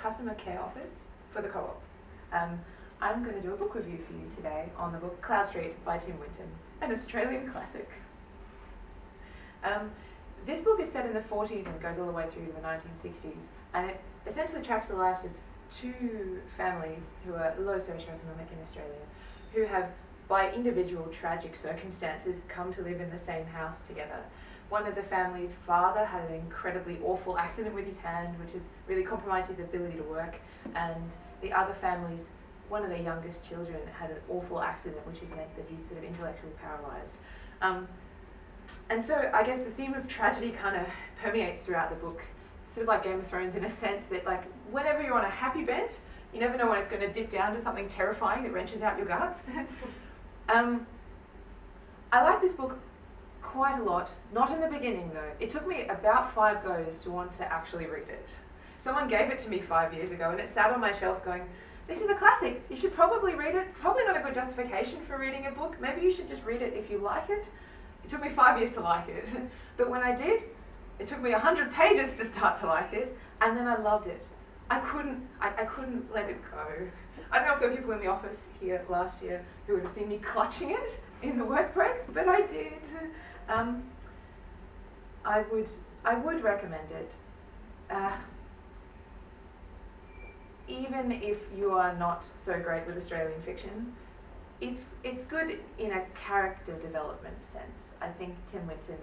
customer care office for the co-op. I'm going to do a book review for you today on the book Cloudstreet by Tim Winton, an Australian classic. This book is set in the 40s and goes all the way through to the 1960s, and it essentially tracks the lives of two families who are low socioeconomic in Australia, who have, by individual tragic circumstances, come to live in the same house together. One of the family's father had an incredibly awful accident with his hand, which has really compromised his ability to work, and the other family's, one of their youngest children had an awful accident which has meant that he's sort of intellectually paralysed. And so I guess the theme of tragedy kind of permeates throughout the book, sort of like Game of Thrones in a sense that, like, whenever you're on a happy bent, you never know when it's going to dip down to something terrifying that wrenches out your guts. I like this book quite a lot, not in the beginning though. It took me about 5 goes to want to actually read it. Someone gave it to me 5 years ago and it sat on my shelf going, this is a classic, you should probably read it. Probably not a good justification for reading a book, maybe you should just read it if you like it. It took me 5 years to like it, but when I did, it took me 100 pages to start to like it, and then I loved it. I couldn't let it go. I don't know if there were people in the office here last year who would have seen me clutching it in the work breaks, but I did. I would recommend it. Even if you are not so great with Australian fiction, it's good in a character development sense. I think Tim Winton,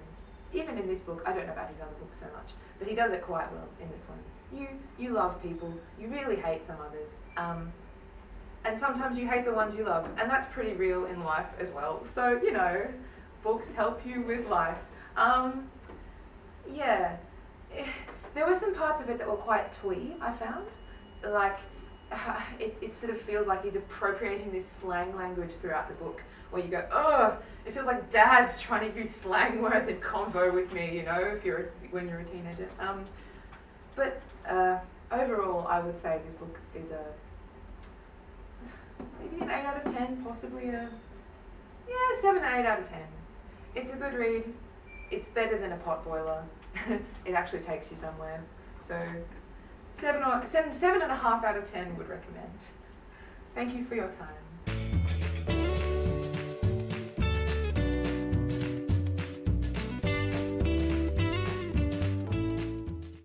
even in this book, I don't know about his other books so much, but he does it quite well in this one. You love people, you really hate some others, and sometimes you hate the ones you love, and that's pretty real in life as well. So, you know, books help you with life. Yeah, there were some parts of it that were quite twee, I found. Like, it sort of feels like he's appropriating this slang language throughout the book, where you go, oh, it feels like Dad's trying to use slang words in convo with me, you know, when you're a teenager. But overall, I would say this book is maybe an 8 out of 10, possibly 7 to 8 out of 10. It's a good read. It's better than a pot boiler. It actually takes you somewhere. So 7.5 out of 10 would recommend. Thank you for your time.